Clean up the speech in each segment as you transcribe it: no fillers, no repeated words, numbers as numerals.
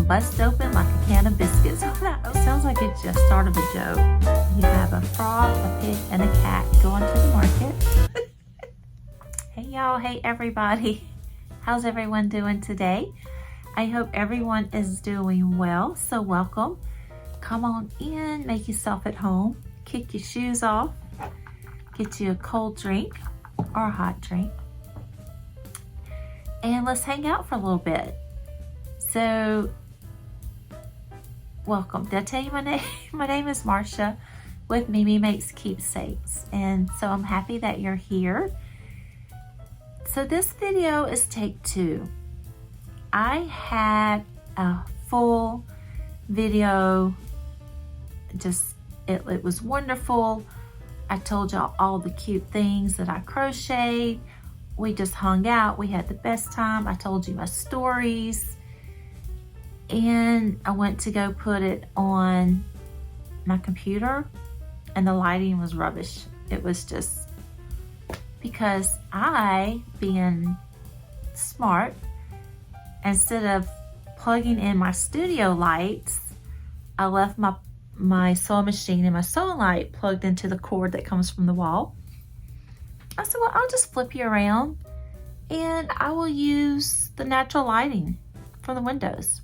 bust open like a can of biscuits. Sounds like it's just start of a joke. You have a frog, a pig, and a cat going to the market. Hey y'all, hey everybody. How's everyone doing today? I hope everyone is doing well, so welcome. Come on in, make yourself at home, kick your shoes off, get you a cold drink or a hot drink, and let's hang out for a little bit. So, welcome. Did I tell you my name? My name is Marcia with Mimi Makes Keepsakes, and so I'm happy that you're here. So this video is take 2. I had a full video, it was wonderful. I told y'all all the cute things that I crocheted. We just hung out, we had the best time. I told you my stories. And I went to go put it on my computer and the lighting was rubbish. It was just because I, being smart, instead of plugging in my studio lights, I left my sewing machine and my sewing light plugged into the cord that comes from the wall. I said, well, I'll just flip you around and I will use the natural lighting from the windows.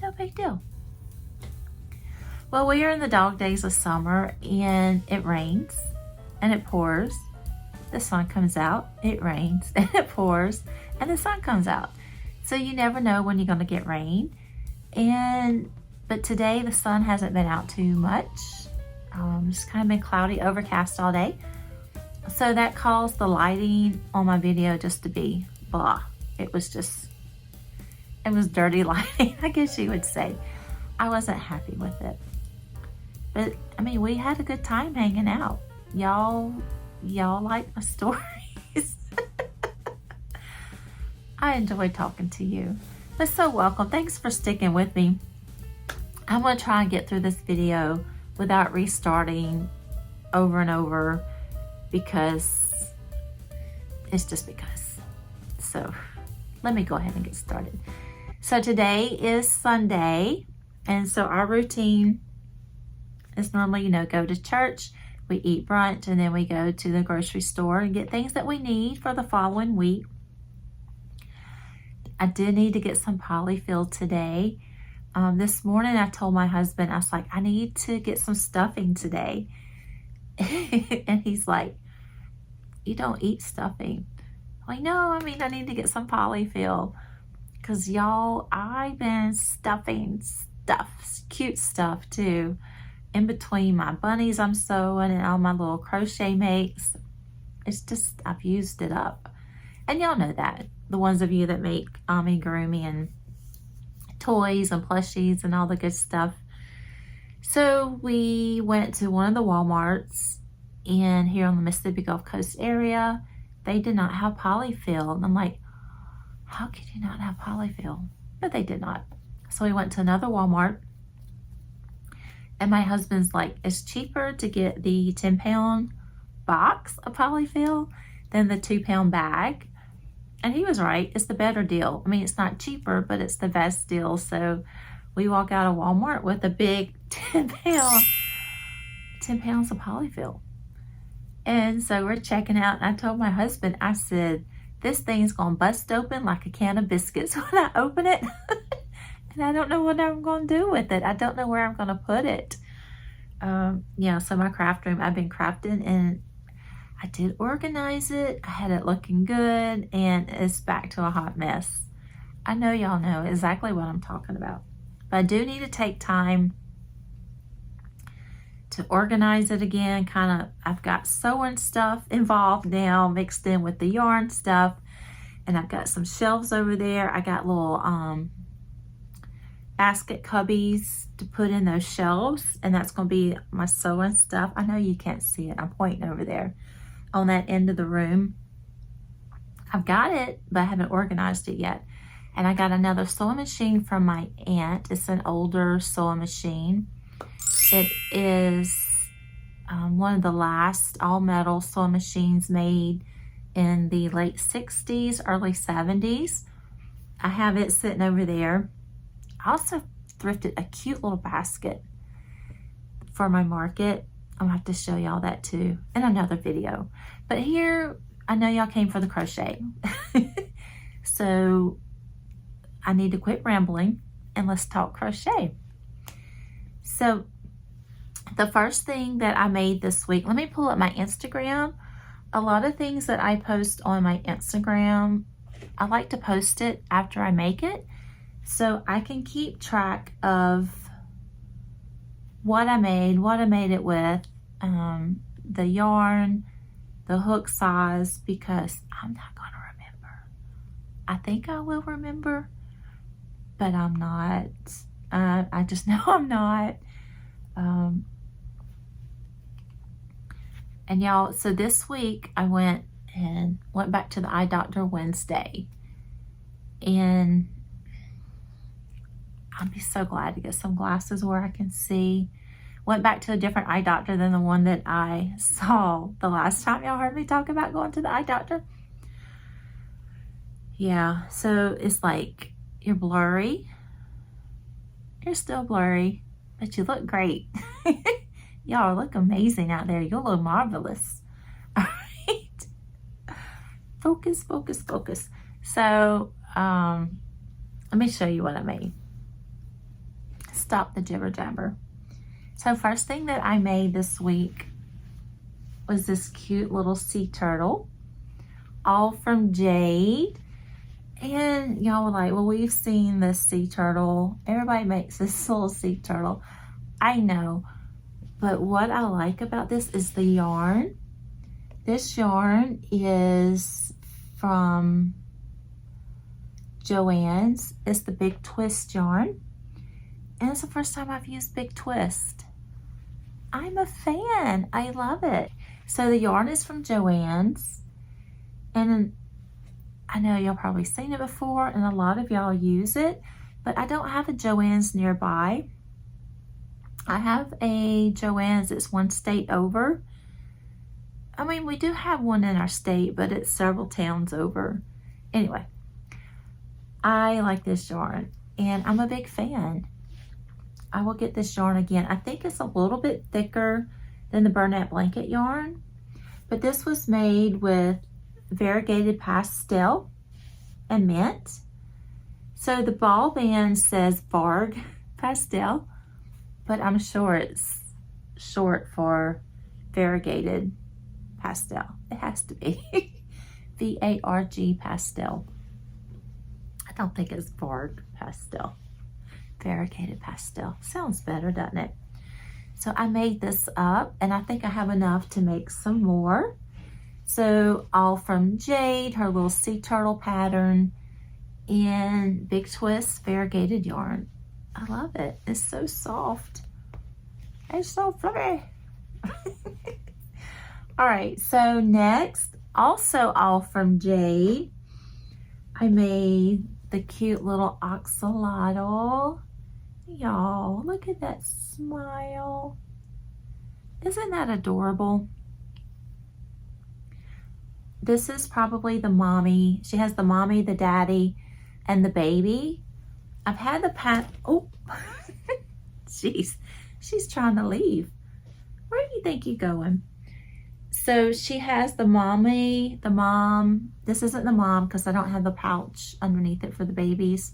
No big deal. Well, we are in the dog days of summer and it rains and it pours. The sun comes out, it rains and it pours and the sun comes out. So you never know when you're gonna get rain. But today the sun hasn't been out too much. Just kind of been cloudy, overcast all day. So that caused the lighting on my video just to be blah. It was dirty lighting, I guess you would say. I wasn't happy with it. But I mean, we had a good time hanging out. Y'all like my stories. I enjoy talking to you. But so welcome. Thanks for sticking with me. I'm gonna try and get through this video without restarting over and over because it's just because. So let me go ahead and get started. So today is Sunday, and so our routine is normally, go to church, we eat brunch, and then we go to the grocery store and get things that we need for the following week. I did need to get some polyfill today. This morning I told my husband, I was like, I need to get some stuffing today. And he's like, you don't eat stuffing. I'm like, no, I need to get some polyfill. Because y'all, I've been stuffing stuff, cute stuff too, in between my bunnies I'm sewing and all my little crochet makes. It's just, I've used it up. And y'all know that. The ones of you that make amigurumi and toys and plushies and all the good stuff. So we went to one of the Walmarts in here on the Mississippi Gulf Coast area. They did not have polyfill. And I'm like, how could you not have polyfill? But they did not. So we went to another Walmart. And my husband's like, it's cheaper to get the 10-pound box of polyfill than the 2-pound bag. And he was right. It's the better deal. It's not cheaper, but it's the best deal. So we walk out of Walmart with a big 10 pounds of polyfill. And so we're checking out. And I told my husband, I said, this thing's gonna bust open like a can of biscuits when I open it. And I don't know what I'm gonna do with it. I don't know where I'm gonna put it. So my craft room, I've been crafting and I did organize it. I had it looking good and it's back to a hot mess. I know y'all know exactly what I'm talking about. But I do need to take time to organize it again. I've got sewing stuff involved now, mixed in with the yarn stuff. And I've got some shelves over there. I got little basket cubbies to put in those shelves. And that's going to be my sewing stuff. I know you can't see it. I'm pointing over there on that end of the room. I've got it, but I haven't organized it yet. And I got another sewing machine from my aunt. It's an older sewing machine. It is one of the last all-metal sewing machines made in the late 60s, early 70s. I have it sitting over there. I also thrifted a cute little basket for my market. I'm gonna have to show y'all that too in another video. But here, I know y'all came for the crochet. So I need to quit rambling and let's talk crochet. So the first thing that I made this week, let me pull up my Instagram. A lot of things that I post on my Instagram, I like to post it after I make it so I can keep track of what I made it with, the yarn, the hook size, because I'm not gonna remember. I think I will remember, but I'm not. I just know I'm not. And y'all, so this week I went back to the eye doctor Wednesday, and I'll be so glad to get some glasses where I can see. Went back to a different eye doctor than the one that I saw the last time y'all heard me talk about going to the eye doctor. Yeah, so it's like, you're blurry. You're still blurry, but you look great. Y'all look amazing out there. You look marvelous. All right. Focus, focus, focus. So, let me show you what I made. Stop the jibber jabber. So first thing that I made this week was this cute little sea turtle, all from Jade. And y'all were like, well, we've seen this sea turtle. Everybody makes this little sea turtle. I know. But what I like about this is the yarn. This yarn is from Joann's. It's the Big Twist yarn. And it's the first time I've used Big Twist. I'm a fan. I love it. So the yarn is from Joann's. And I know y'all probably seen it before, and a lot of y'all use it. But I don't have a Joann's nearby. I have a Joann's that's one state over. I mean, we do have one in our state, but it's several towns over. Anyway, I like this yarn, and I'm a big fan. I will get this yarn again. I think it's a little bit thicker than the Bernat Blanket yarn, but this was made with variegated pastel and mint. So the ball band says Varg pastel, but I'm sure it's short for variegated pastel. It has to be V-A-R-G pastel. I don't think it's Varg pastel. Variegated pastel. Sounds better, doesn't it? So I made this up, and I think I have enough to make some more. So all from Jade, her little sea turtle pattern, and Big Twist variegated yarn. I love it. It's so soft. It's so fluffy. All right, so next, also all from Jade, I made the cute little axolotl. Y'all, look at that smile. Isn't that adorable? This is probably the mommy. She has the mommy, the daddy, and the baby. I've had the oh, jeez, she's trying to leave. Where do you think you're going? So she has the mommy, the mom. This isn't the mom because I don't have the pouch underneath it for the babies.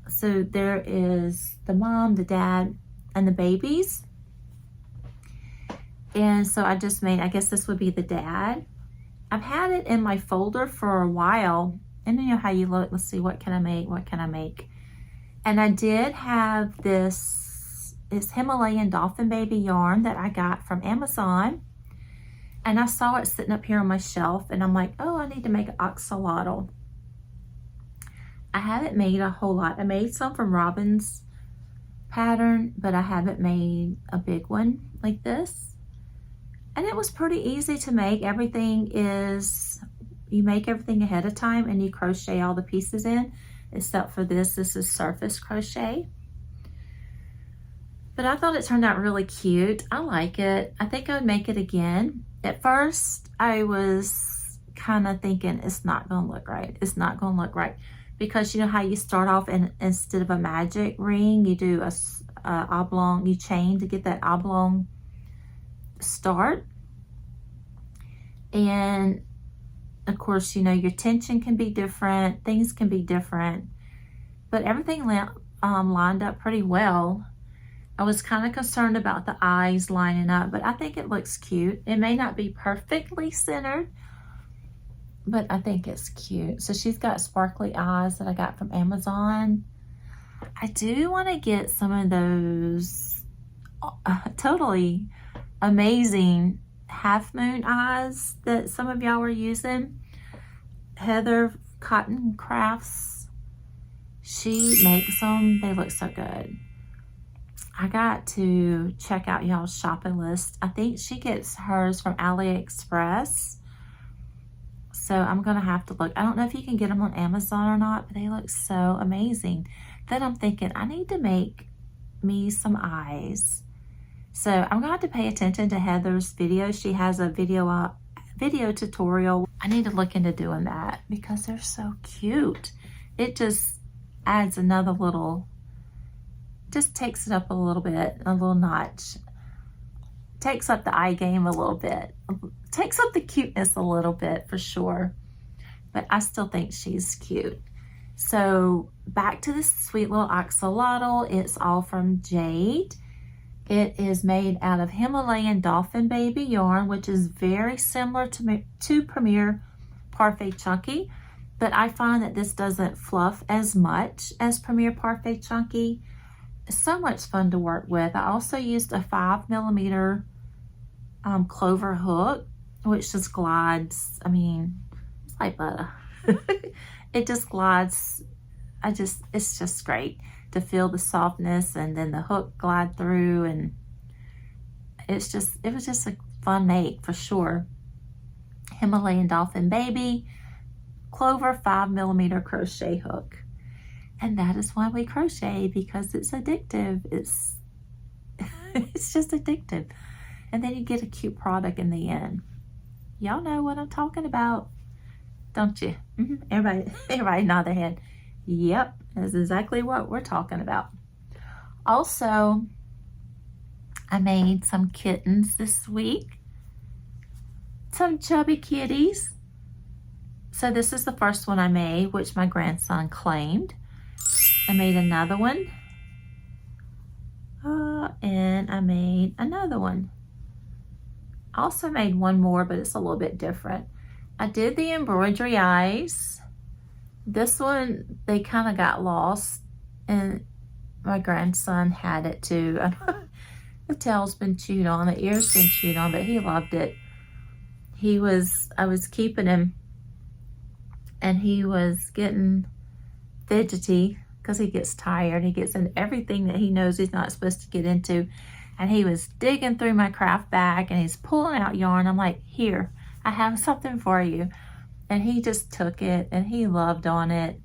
So there is the mom, the dad, and the babies. And so I just made, I guess this would be the dad. I've had it in my folder for a while. And you know how you look, let's see, what can I make? What can I make? And I did have this, it's Himalayan Dolphin baby yarn that I got from Amazon. And I saw it sitting up here on my shelf, and I'm like, oh, I need to make an axolotl. I haven't made a whole lot. I made some from Robin's pattern, but I haven't made a big one like this. And it was pretty easy to make. Everything is, you make everything ahead of time and you crochet all the pieces in, except for this. This is surface crochet. But I thought it turned out really cute. I like it. I think I would make it again. At first, I was kind of thinking it's not going to look right. It's not going to look right. because you know how you start off and instead of a magic ring, you do a oblong, you chain to get that oblong start. And of course, you know, your tension can be different, things can be different, but everything lined up pretty well. I was kind of concerned about the eyes lining up, but I think it looks cute. It may not be perfectly centered, but I think it's cute. So she's got sparkly eyes that I got from Amazon. I do want to get some of those totally amazing half moon eyes that some of y'all were using. Heather Cotton Crafts, she makes them. They look so good. I got to check out y'all's shopping list. I think she gets hers from AliExpress. So I'm going to have to look. I don't know if you can get them on Amazon or not, but they look so amazing. Then I'm thinking I need to make me some eyes. So I'm going to have to pay attention to Heather's video. She has a video tutorial. I need to look into doing that because they're so cute. It just adds another little, just takes it up a little bit, a little notch. Takes up the eye game a little bit. Takes up the cuteness a little bit for sure. But I still think she's cute. So back to this sweet little axolotl. It's all from Jade. It is made out of Himalayan Dolphin baby yarn, which is very similar to Premier Parfait Chunky. But I find that this doesn't fluff as much as Premier Parfait Chunky. It's so much fun to work with. I also used a 5mm Clover hook, which just glides. I mean, it's like butter. It just glides. It's just great to feel the softness, and then the hook glide through, and it was just a fun make for sure. Himalayan Dolphin baby, Clover 5mm crochet hook. And that is why we crochet, because it's addictive. It's just addictive. And then you get a cute product in the end. Y'all know what I'm talking about, don't you? Everybody nod their head. Yep, that's exactly what we're talking about. Also, I made some kittens this week. Some chubby kitties. So this is the first one I made, which my grandson claimed. I made another one. And I made another one. I also made one more, but it's a little bit different. I did the embroidery eyes. This one, they kind of got lost, and my grandson had it too. The tail's been chewed on, the ear's been chewed on, but he loved it. I was keeping him, and he was getting fidgety because he gets tired. He gets into everything that he knows he's not supposed to get into. And he was digging through my craft bag, and he's pulling out yarn. I'm like, here, I have something for you. And he just took it, and he loved on it.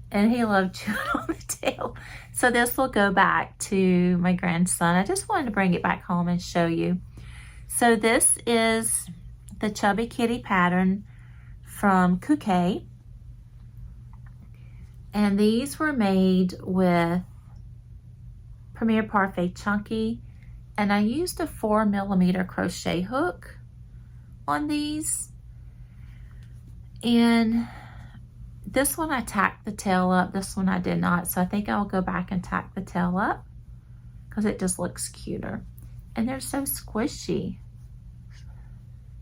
And he loved chewing on the tail. So this will go back to my grandson. I just wanted to bring it back home and show you. So this is the Chubby Kitty pattern from Crochet. And these were made with Premier Parfait Chunky, and I used a 4mm crochet hook on these. And this one I tacked the tail up, this one I did not, so I think I'll go back and tack the tail up because it just looks cuter. And they're so squishy,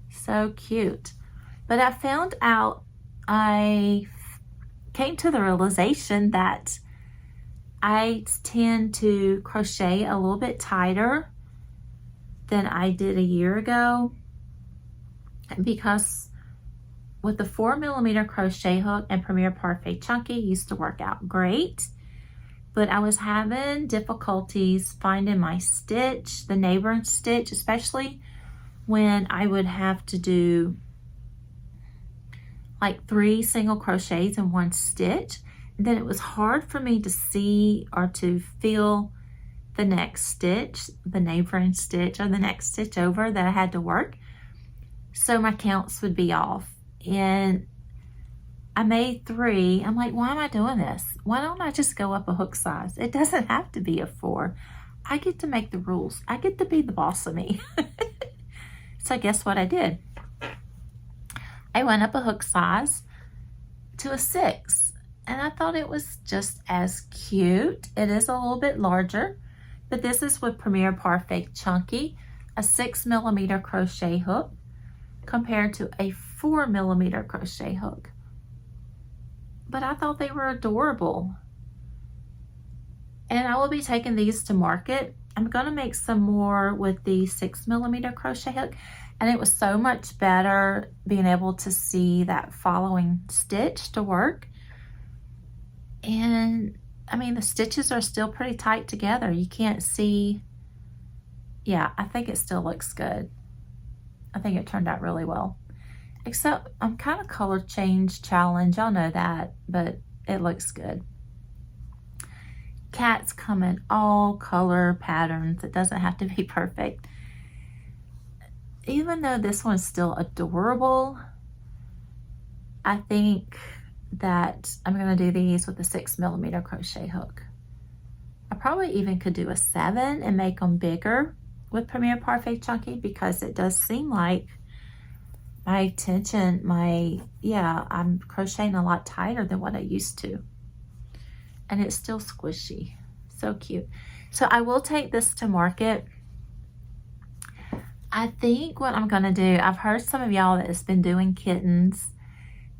so cute. But I found out, I came to the realization that I tend to crochet a little bit tighter than I did a year ago, because with the 4mm crochet hook and Premier Parfait Chunky used to work out great, but I was having difficulties finding my stitch, the neighboring stitch, especially when I would have to do like 3 single crochets in one stitch. Then it was hard for me to see or to feel the next stitch, the neighboring stitch, or the next stitch over that I had to work. So my counts would be off. And I made 3. I'm like, why am I doing this? Why don't I just go up a hook size? It doesn't have to be a 4. I get to make the rules. I get to be the boss of me. So guess what I did? I went up a hook size to a 6, and I thought it was just as cute. It is a little bit larger, but this is with Premier Parfait Chunky, a 6mm crochet hook compared to a 4mm crochet hook. But I thought they were adorable. And I will be taking these to market. I'm going to make some more with the 6mm crochet hook. And it was so much better being able to see that following stitch to work. And I mean, the stitches are still pretty tight together. You can't see. Yeah, I think it still looks good. I think it turned out really well. Except I'm kind of color change challenge. Y'all know that, but it looks good. Cats come in all color patterns. It doesn't have to be perfect. Even though this one's still adorable, I think that I'm going to do these with a 6mm crochet hook. I probably even could do a 7 and make them bigger with Premier Parfait Chunky, because it does seem like my tension, I'm crocheting a lot tighter than what I used to. And it's still squishy. So cute. So I will take this to market. I think what I'm going to do, I've heard some of y'all that has been doing kittens,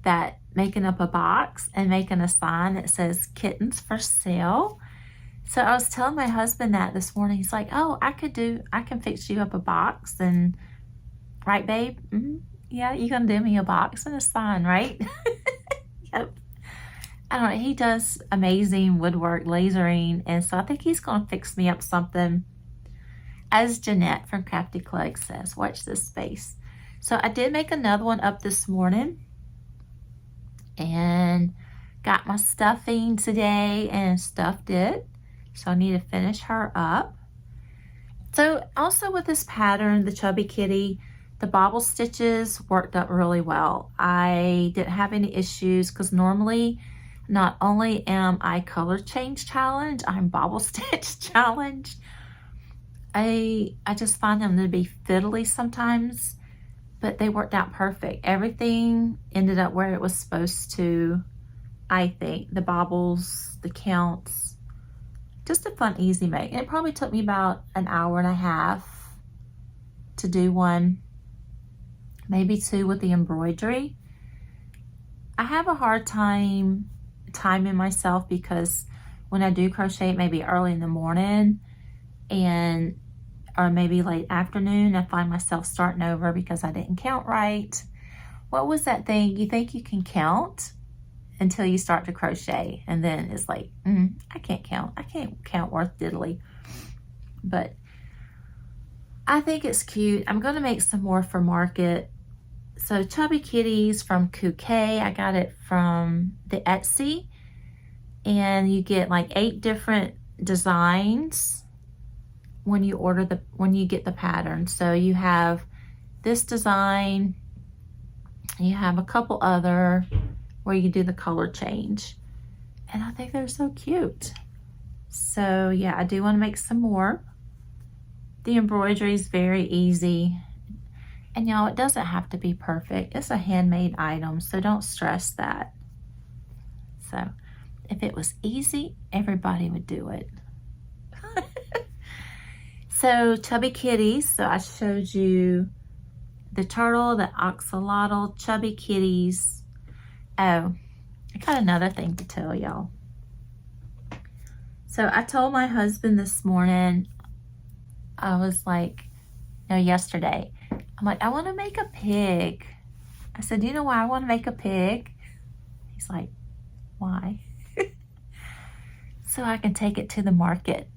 that making up a box and making a sign that says kittens for sale. So I was telling my husband that this morning. He's like, oh, I can fix you up a box. And right, babe? Yeah, you're going to do me a box and a sign, right? Yep. I don't know. He does amazing woodwork, lasering. And so I think he's going to fix me up something. As Jeanette from Crafty Clegg says, watch this space. So I did make another one up this morning. And got my stuffing today and stuffed it. So I need to finish her up. So also with this pattern, the Chubby Kitty, the bobble stitches worked up really well. I didn't have any issues because normally not only am I color change challenged, I'm bobble stitch challenged. I just find them to be fiddly sometimes, but they worked out perfect. Everything ended up where it was supposed to, I think. The bobbles, the counts, just a fun, easy make. And it probably took me about an hour and a half to do one, maybe 2 with the embroidery. I have a hard time timing myself because when I do crochet, maybe early in the morning or maybe late afternoon, I find myself starting over because I didn't count right. What was that thing? You think you can count until you start to crochet, and then it's like, I can't count. I can't count worth diddly. But I think it's cute. I'm going to make some more for market. So Chubby Kitties from Crochet, I got it from the Etsy, and you get like 8 different designs when you get the pattern. So you have this design, you have a couple other where you do the color change, and I think they're so cute. So yeah, I do want to make some more. The embroidery is very easy, and y'all, it doesn't have to be perfect. It's a handmade item, so don't stress that. So if it was easy, everybody would do it. So Chubby Kitties, so I showed you the turtle, the axolotl, Chubby Kitties. Oh, I got another thing to tell y'all. So I told my husband this morning, yesterday, I'm like, I want to make a pig. I said, you know why I want to make a pig? He's like, why? So I can take it to the market.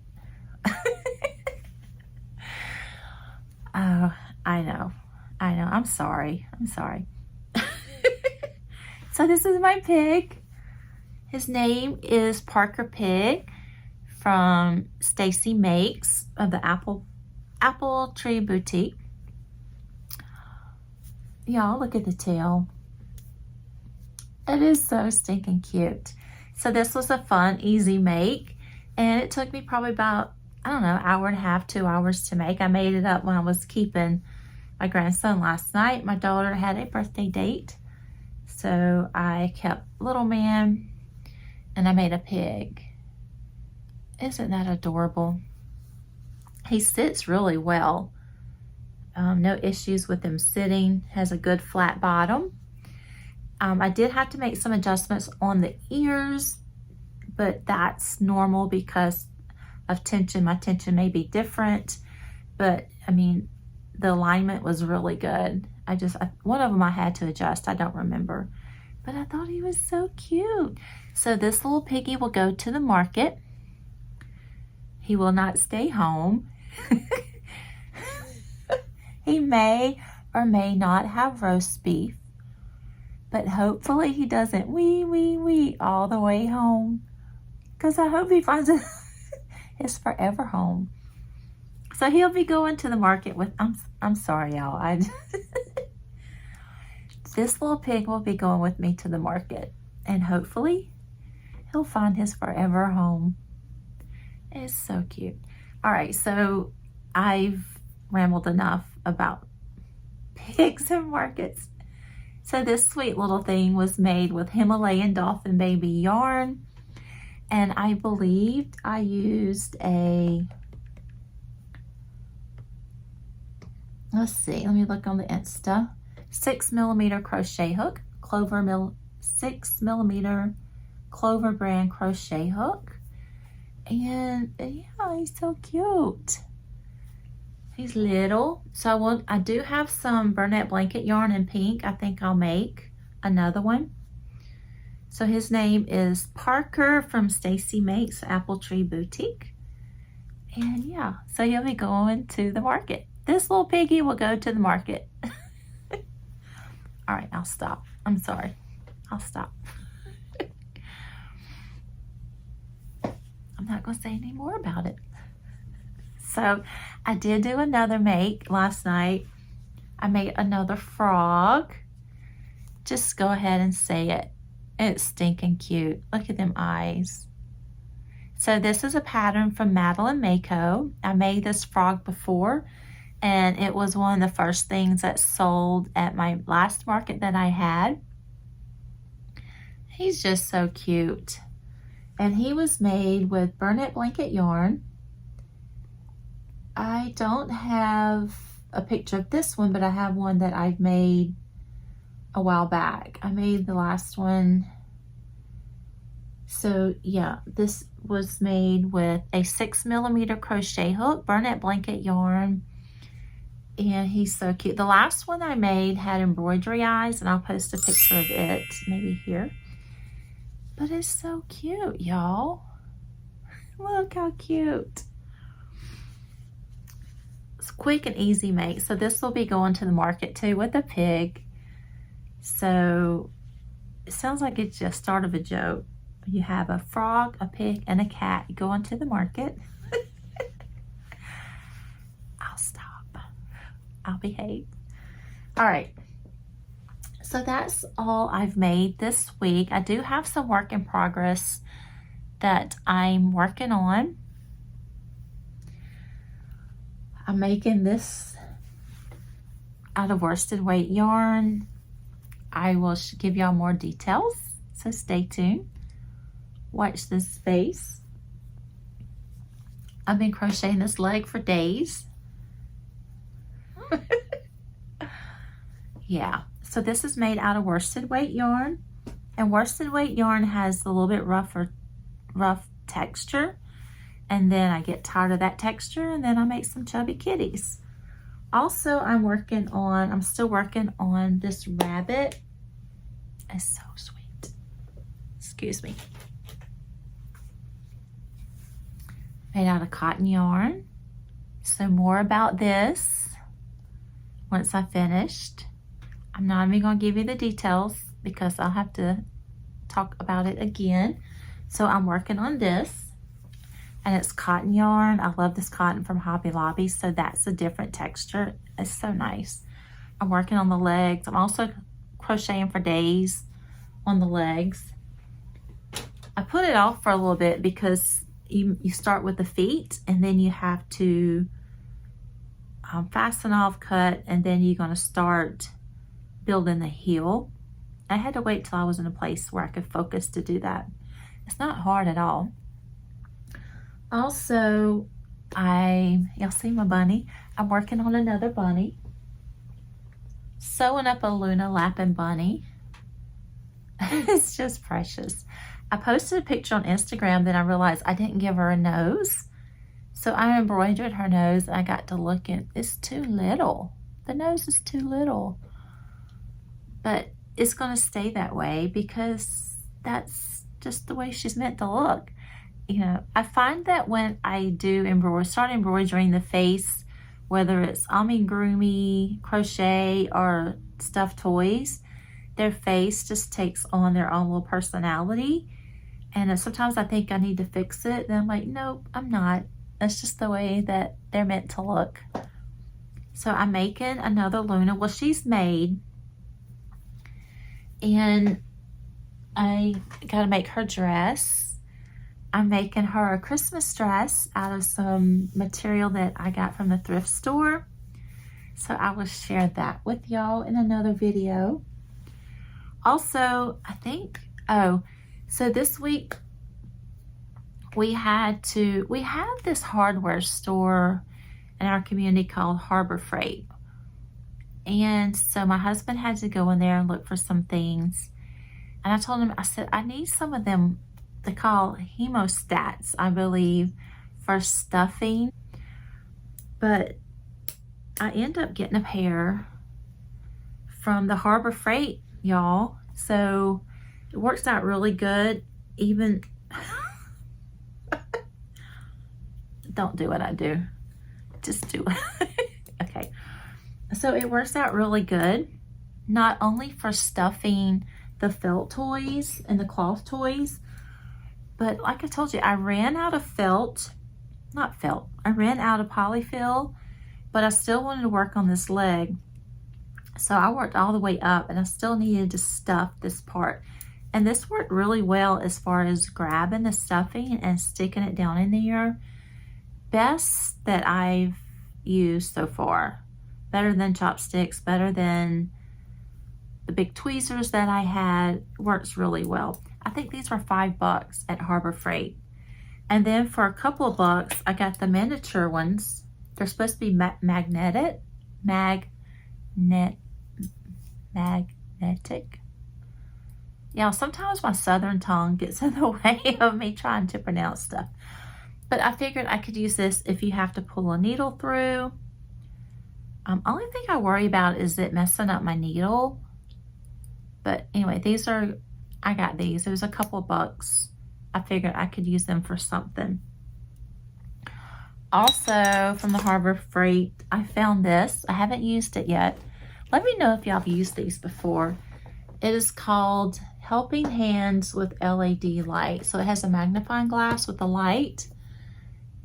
Oh, I know. I'm sorry. So this is my pig. His name is Parker Pig from Stacy Makes of the Apple Tree Boutique. Y'all, look at the tail. It is so stinking cute. So this was a fun, easy make. And it took me probably about, I don't know, hour and a half, 2 hours to make. I made it up when I was keeping my grandson last night. My daughter had a birthday date. So I kept little man and I made a pig. Isn't that adorable? He sits really well. No issues with him sitting. Has a good flat bottom. I did have to make some adjustments on the ears, but that's normal because of tension. My tension may be different, but I mean, the alignment was really good. One of them I had to adjust. I don't remember, but I thought he was so cute. So this little piggy will go to the market. He will not stay home. He may or may not have roast beef, but hopefully he doesn't wee all the way home, because I hope he finds his forever home. So he'll be going to the market with, I'm sorry y'all, this little pig will be going with me to the market, and hopefully he'll find his forever home. It's so cute. All right, so I've rambled enough about pigs and markets. So this sweet little thing was made with Himalayan Dolphin baby yarn, and I believed I used a, let's see, let me look on the Insta, 6mm crochet hook, Clover 6mm Clover brand crochet hook. And yeah, he's so cute. He's little. So I do have some Bernette blanket yarn in pink. I think I'll make another one. So his name is Parker from Stacy Makes Apple Tree Boutique. And yeah, so he'll be going to the market. This little piggy will go to the market. All right, I'll stop. I'm sorry. I'll stop. I'm not going to say any more about it. So I did do another make last night. I made another frog. Just go ahead and say it. It's stinking cute. Look at them eyes. So this is a pattern from Madeline Mako. I made this frog before, and it was one of the first things that sold at my last market that I had. He's just so cute. And he was made with Bernette blanket yarn. I don't have a picture of this one, but I have one that I've made a while back. I made the last one. So yeah, this was made with a 6mm crochet hook, Bernette blanket yarn, and he's so cute. The last one I made had embroidery eyes, and I'll post a picture of it maybe here. But it's so cute, y'all. Look how cute. It's quick and easy make. So this will be going to the market too with a pig. So it sounds like it's just start of a joke. You have a frog, a pig, and a cat going to the market. I'll stop. I'll behave. All right. So that's all I've made this week. I do have some work in progress that I'm working on. I'm making this out of worsted weight yarn. I will give y'all more details, so stay tuned. Watch this space. I've been crocheting this leg for days. Yeah. So this is made out of worsted weight yarn, and worsted weight yarn has a little bit rough texture, and then I get tired of that texture, and then I make some chubby kitties. Also, I'm still working on this rabbit. It's so sweet. Excuse me. Made out of cotton yarn. So more about this once I finished. I'm not even going to give you the details because I'll have to talk about it again. So I'm working on this, and it's cotton yarn. I love this cotton from Hobby Lobby, so that's a different texture. It's so nice. I'm working on the legs. I'm also crocheting for days on the legs. I put it off for a little bit because you start with the feet and then you have to fasten off, cut, and then you're going to start building the heel. I had to wait till I was in a place where I could focus to do that. It's not hard at all. Also, y'all see my bunny? I'm working on another bunny. Sewing up a Luna Lappin bunny. It's just precious. I posted a picture on Instagram, then I realized I didn't give her a nose. So I embroidered her nose and I got to look and it's too little. The nose is too little. But it's going to stay that way because that's just the way she's meant to look. You know, I find that when I do start embroidering the face, whether it's amigurumi, crochet, or stuffed toys, their face just takes on their own little personality. And sometimes I think I need to fix it. Then I'm like, nope, I'm not. That's just the way that they're meant to look. So I'm making another Luna. Well, she's made. And I got to make her dress. I'm making her a Christmas dress out of some material that I got from the thrift store. So I will share that with y'all in another video. Also, I think, so this week we have this hardware store in our community called Harbor Freight. And so my husband had to go in there and look for some things. And I told him, I said, I need some of them, they call hemostats, I believe, for stuffing. But I end up getting a pair from the Harbor Freight, y'all. So it works out really good. Even, don't do what I do. Just do it. Okay. So it works out really good, not only for stuffing the felt toys and the cloth toys, but like I told you, I ran out of I ran out of polyfill, but I still wanted to work on this leg. So I worked all the way up and I still needed to stuff this part. And this worked really well as far as grabbing the stuffing and sticking it down in there. Best that I've used so far. Better than chopsticks, better than the big tweezers that I had. Works really well. I think these were $5 at Harbor Freight. And then for a couple of bucks, I got the miniature ones. They're supposed to be magnetic. Yeah, sometimes my southern tongue gets in the way of me trying to pronounce stuff. But I figured I could use this if you have to pull a needle through. Only thing I worry about is it messing up my needle. But anyway, I got these. It was a couple of bucks. I figured I could use them for something. Also, from the Harbor Freight, I found this. I haven't used it yet. Let me know if y'all have used these before. It is called Helping Hands with LED Light. So it has a magnifying glass with a light.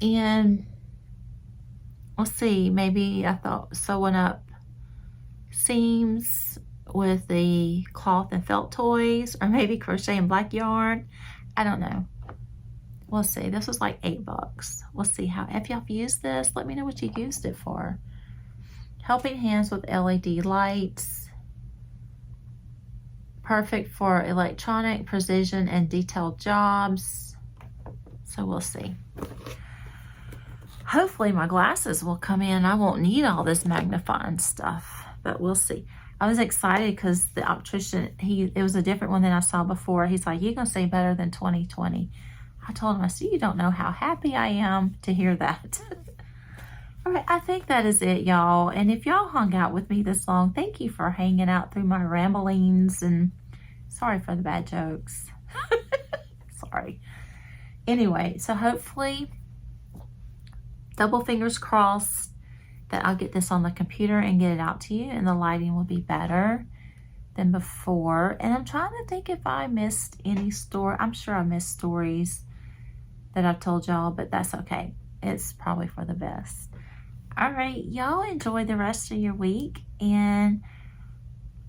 And let's see, maybe I thought sewing up seams with the cloth and felt toys, or maybe crocheting black yarn. I don't know. We'll see. This was like $8. We'll see how, if y'all have used this, let me know what you used it for. Helping Hands with LED lights. Perfect for electronic, precision, and detailed jobs. So we'll see. Hopefully my glasses will come in. I won't need all this magnifying stuff, but we'll see. I was excited because the optician, it was a different one than I saw before. He's like, you're going to see better than 20/20. I told him, I said, you don't know how happy I am to hear that. All right, I think that is it, y'all. And if y'all hung out with me this long, thank you for hanging out through my ramblings, and sorry for the bad jokes. Sorry. Anyway, so hopefully, double fingers crossed that I'll get this on the computer and get it out to you, and the lighting will be better than before. And I'm trying to think if I missed any story. I'm sure I missed stories that I've told y'all, but that's okay. It's probably for the best. All right, y'all enjoy the rest of your week, and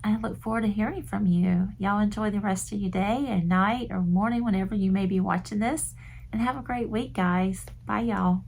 I look forward to hearing from you. Y'all enjoy the rest of your day and night or morning, whenever you may be watching this. And have a great week, guys. Bye, y'all.